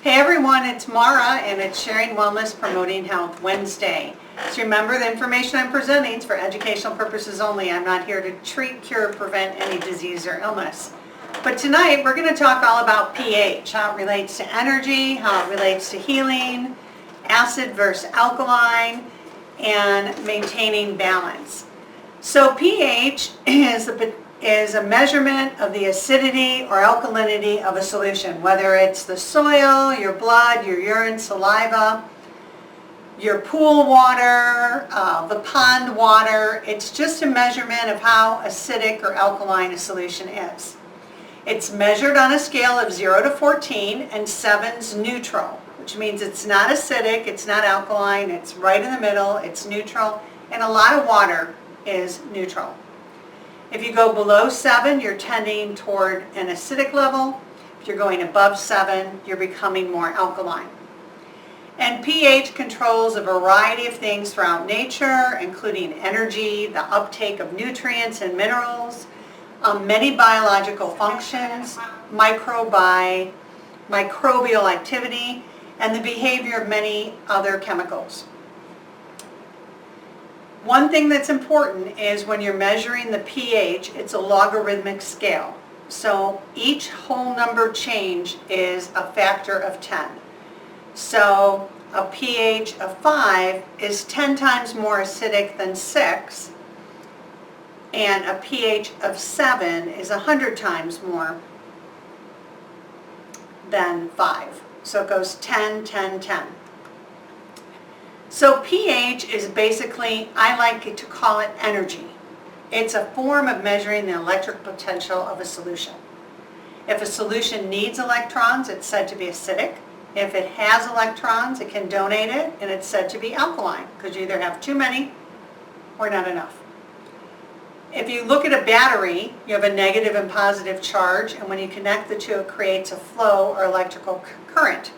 Hey everyone, it's Mara and it's Sharing Wellness Promoting Health Wednesday. So remember, the information I'm presenting is for educational purposes only. I'm not here to treat, cure, or prevent any disease or illness. But tonight we're going to talk all about pH, how it relates to energy, how it relates to healing, acid versus alkaline, and maintaining balance. So pH is a measurement of the acidity or alkalinity of a solution, whether it's the soil, your blood, your urine, saliva, your pool water, the pond water. It's just a measurement of how acidic or alkaline a solution is. It's measured on a scale of 0 to 14, and 7's neutral, which means it's not acidic, it's not alkaline, it's right in the middle, it's neutral, and a lot of water is neutral. If you go below 7, you're tending toward an acidic level. If you're going above 7, you're becoming more alkaline. And pH controls a variety of things throughout nature, including energy, the uptake of nutrients and minerals, many biological functions, microbial activity, and the behavior of many other chemicals. One thing that's important is when you're measuring the pH, it's a logarithmic scale. So each whole number change is a factor of 10. So a pH of 5 is 10 times more acidic than 6, and a pH of 7 is 100 times more than 5. So it goes 10, 10, 10. So pH is basically, I like to call it energy. It's a form of measuring the electric potential of a solution. If a solution needs electrons, it's said to be acidic. If it has electrons, it can donate it, and it's said to be alkaline, because you either have too many or not enough. If you look at a battery, you have a negative and positive charge, and when you connect the two, it creates a flow or electrical current.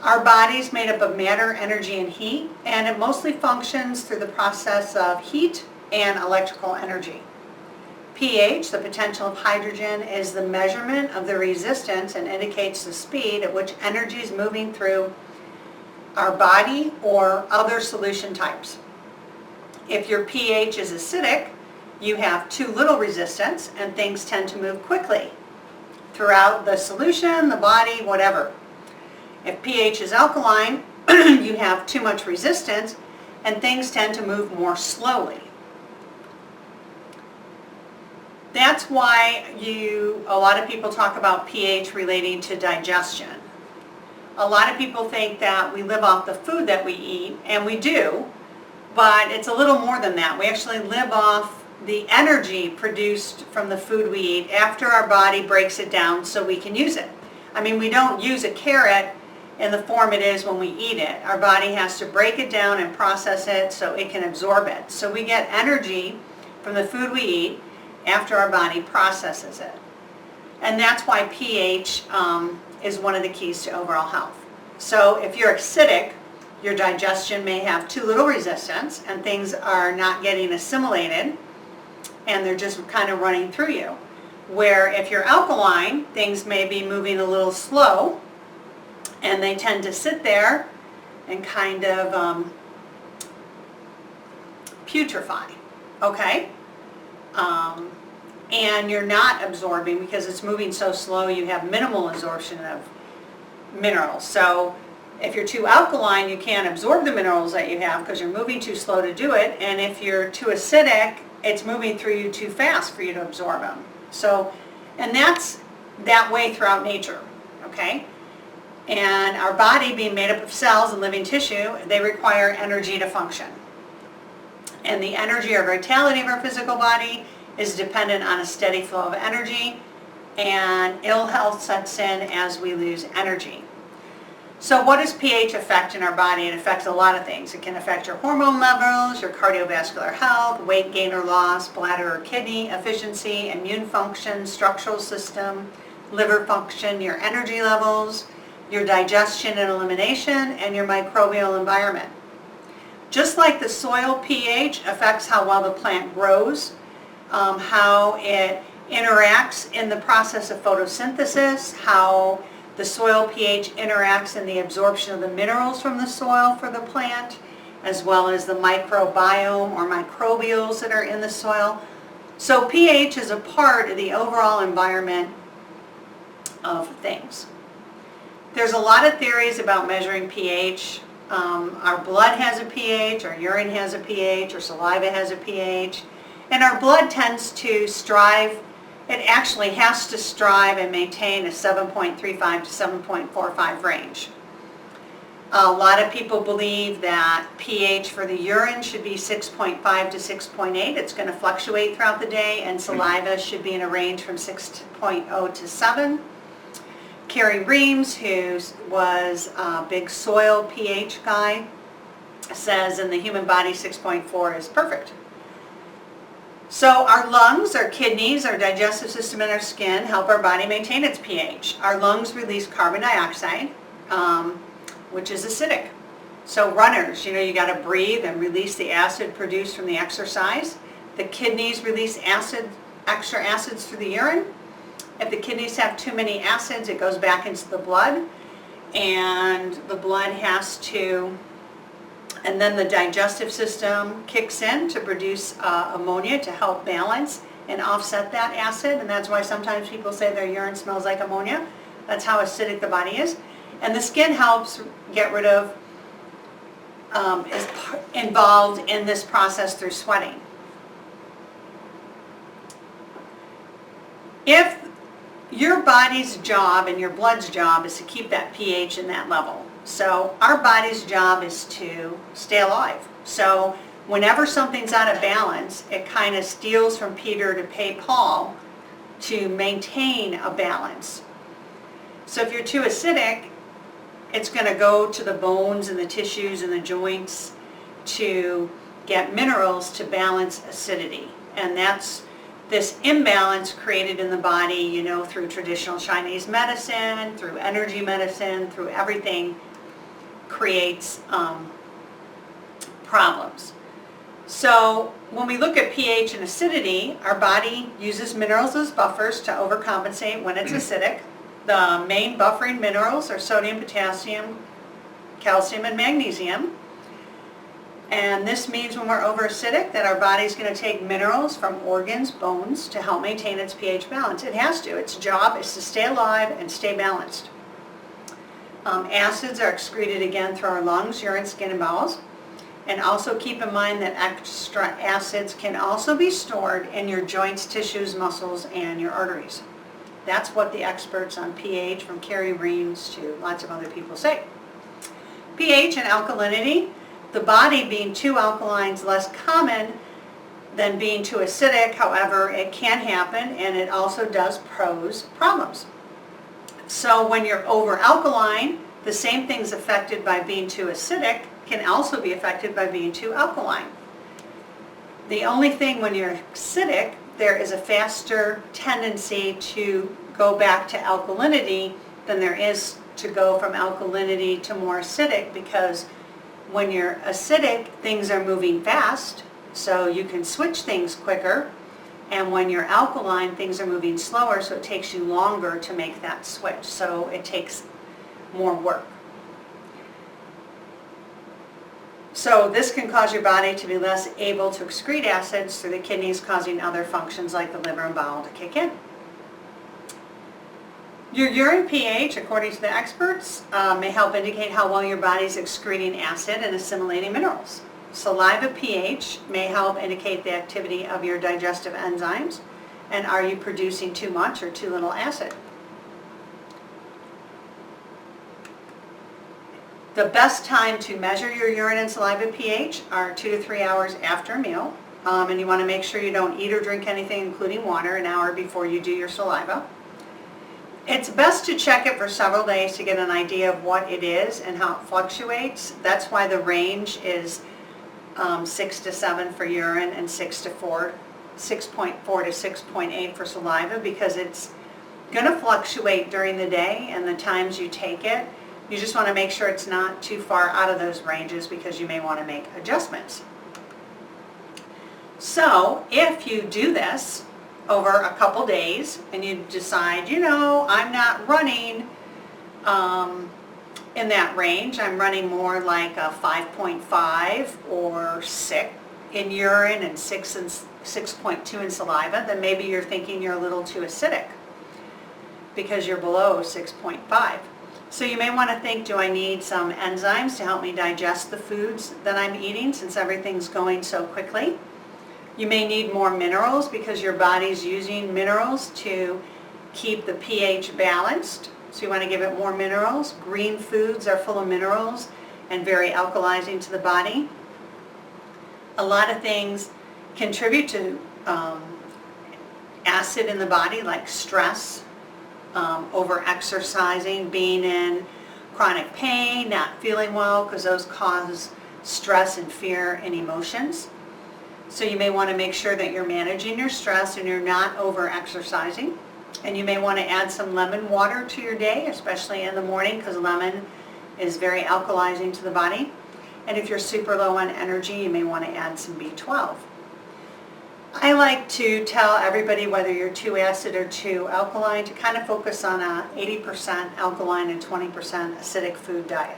Our body's made up of matter, energy, and heat, and it mostly functions through the process of heat and electrical energy. pH, the potential of hydrogen, is the measurement of the resistance and indicates the speed at which energy is moving through our body or other solution types. If your pH is acidic, you have too little resistance and things tend to move quickly throughout the solution, the body, whatever. If pH is alkaline, you have too much resistance and things tend to move more slowly. That's why a lot of people talk about pH relating to digestion. A lot of people think that we live off the food that we eat, and we do, but it's a little more than that. We actually live off the energy produced from the food we eat after our body breaks it down so we can use it. I mean, we don't use a carrot in the form it is when we eat it. Our body has to break it down and process it so it can absorb it. So we get energy from the food we eat after our body processes it. And that's why pH is one of the keys to overall health. So if you're acidic, your digestion may have too little resistance and things are not getting assimilated and they're just kind of running through you. Where if you're alkaline, things may be moving a little slow and they tend to sit there and kind of putrefy, okay? And you're not absorbing because it's moving so slow, you have minimal absorption of minerals. So if you're too alkaline, you can't absorb the minerals that you have because you're moving too slow to do it. And if you're too acidic, it's moving through you too fast for you to absorb them. So, and that's that way throughout nature, okay? And our body, being made up of cells and living tissue, they require energy to function. And the energy or vitality of our physical body is dependent on a steady flow of energy, and ill health sets in as we lose energy. So what does pH affect in our body? It affects a lot of things. It can affect your hormone levels, your cardiovascular health, weight gain or loss, bladder or kidney efficiency, immune function, structural system, liver function, your energy levels, your digestion and elimination, and your microbial environment. Just like the soil pH affects how well the plant grows, how it interacts in the process of photosynthesis, how The soil pH interacts in the absorption of the minerals from the soil for the plant, as well as the microbiome or microbials that are in the soil. So pH is a part of the overall environment of things. There's a lot of theories about measuring pH. Our blood has a pH, our urine has a pH, our saliva has a pH, and our blood tends to strive, it actually has to strive and maintain a 7.35 to 7.45 range. A lot of people believe that pH for the urine should be 6.5 to 6.8. It's going to fluctuate throughout the day, and saliva should be in a range from 6.0 to 7. Carrie Reams, who was a big soil pH guy, says in the human body 6.4 is perfect. So our lungs, our kidneys, our digestive system, and our skin help our body maintain its pH. Our lungs release carbon dioxide, which is acidic. So runners, you got to breathe and release the acid produced from the exercise. The kidneys release extra acids through the urine. If the kidneys have too many acids, it goes back into the blood, and the blood has to, and then the digestive system kicks in to produce ammonia to help balance and offset that acid, and that's why sometimes people say their urine smells like ammonia. That's how acidic the body is. And the skin helps get rid of, is involved in this process through sweating. If your body's job and your blood's job is to keep that pH in that level. So our body's job is to stay alive. So whenever something's out of balance, it kind of steals from Peter to pay Paul to maintain a balance. So if you're too acidic, it's going to go to the bones and the tissues and the joints to get minerals to balance acidity. And that's this imbalance created in the body, through traditional Chinese medicine, through energy medicine, through everything, creates problems. So when we look at pH and acidity, our body uses minerals as buffers to overcompensate when it's acidic. The main buffering minerals are sodium, potassium, calcium, and magnesium. And this means when we're overacidic that our body's going to take minerals from organs, bones, to help maintain its pH balance. It has to. Its job is to stay alive and stay balanced. Acids are excreted again through our lungs, urine, skin, and bowels. And also keep in mind that extra acids can also be stored in your joints, tissues, muscles, and your arteries. That's what the experts on pH, from Carrie Reams to lots of other people, say. pH and alkalinity. The body being too alkaline is less common than being too acidic. However, it can happen, and it also does pose problems. So when you're over alkaline, the same things affected by being too acidic can also be affected by being too alkaline. The only thing, when you're acidic, there is a faster tendency to go back to alkalinity than there is to go from alkalinity to more acidic, because when you're acidic, things are moving fast, so you can switch things quicker. And when you're alkaline, things are moving slower, so it takes you longer to make that switch. So it takes more work. So this can cause your body to be less able to excrete acids through the kidneys, causing other functions like the liver and bowel to kick in. Your urine pH, according to the experts, may help indicate how well your body is excreting acid and assimilating minerals. Saliva pH may help indicate the activity of your digestive enzymes, and are you producing too much or too little acid. The best time to measure your urine and saliva pH are 2 to 3 hours after a meal, and you want to make sure you don't eat or drink anything, including water, an hour before you do your saliva. It's best to check it for several days to get an idea of what it is and how it fluctuates. That's why the range is 6 to 7 for urine and 6.4 to 6.8 for saliva, because it's going to fluctuate during the day and the times you take it. You just want to make sure it's not too far out of those ranges, because you may want to make adjustments. So if you do this over a couple days and you decide, I'm not running in that range. I'm running more like a 5.5 or 6 in urine and 6.2 in saliva, then maybe you're thinking you're a little too acidic because you're below 6.5. So you may want to think, do I need some enzymes to help me digest the foods that I'm eating since everything's going so quickly? You may need more minerals because your body's using minerals to keep the pH balanced. So you want to give it more minerals. Green foods are full of minerals and very alkalizing to the body. A lot of things contribute to acid in the body, like stress, over-exercising, being in chronic pain, not feeling well, because those cause stress and fear and emotions. So you may want to make sure that you're managing your stress and you're not over-exercising. And you may want to add some lemon water to your day, especially in the morning, because lemon is very alkalizing to the body. And if you're super low on energy, you may want to add some B12. I like to tell everybody, whether you're too acid or too alkaline, to kind of focus on a 80% alkaline and 20% acidic food diet.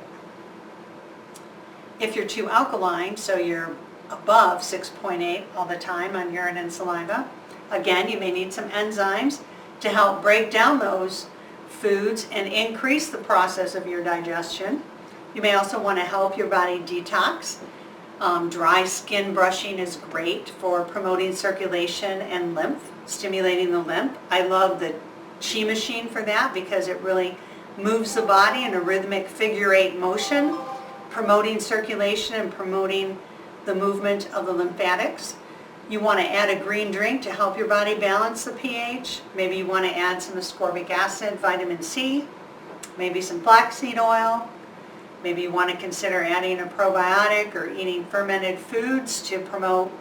If you're too alkaline, so you're above 6.8 all the time on urine and saliva, again, you may need some enzymes to help break down those foods and increase the process of your digestion. You may also want to help your body detox. Dry skin brushing is great for promoting circulation and lymph, stimulating the lymph. I love the Chi machine for that because it really moves the body in a rhythmic figure-8 motion, promoting circulation and promoting the movement of the lymphatics. You want to add a green drink to help your body balance the pH. Maybe you want to add some ascorbic acid, vitamin C, maybe some flaxseed oil. Maybe you want to consider adding a probiotic or eating fermented foods to promote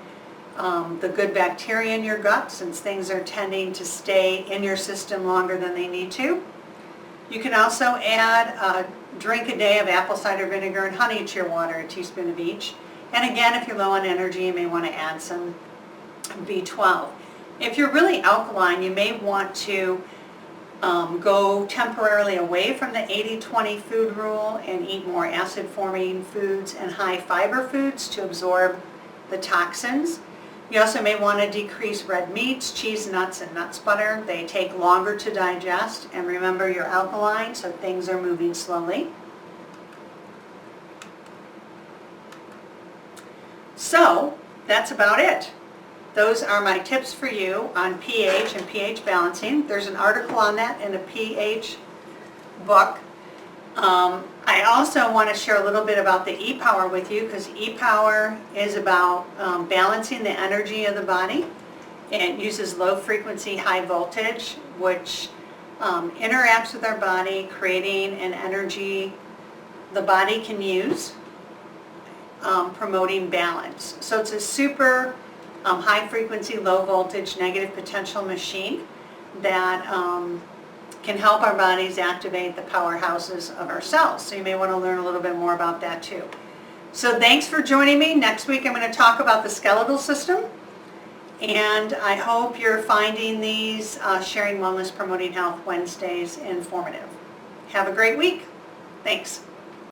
the good bacteria in your gut, since things are tending to stay in your system longer than they need to. You can also add a drink a day of apple cider vinegar and honey to your water, a teaspoon of each. And again, if you're low on energy, you may want to add some B12. If you're really alkaline, you may want to go temporarily away from the 80-20 food rule and eat more acid-forming foods and high-fiber foods to absorb the toxins. You also may want to decrease red meats, cheese, nuts, and nuts butter. They take longer to digest, and remember, you're alkaline, so things are moving slowly. So that's about it. Those are my tips for you on pH and pH balancing. There's an article on that in a pH book. I also want to share a little bit about the E-Power with you, because E-Power is about balancing the energy of the body. It uses low frequency, high voltage, which interacts with our body, creating an energy the body can use, promoting balance. So it's a super high frequency, low voltage, negative potential machine that can help our bodies activate the powerhouses of our cells. So you may want to learn a little bit more about that too. So thanks for joining me. Next week I'm going to talk about the skeletal system, and I hope you're finding these Sharing Wellness Promoting Health Wednesdays informative. Have a great week. Thanks.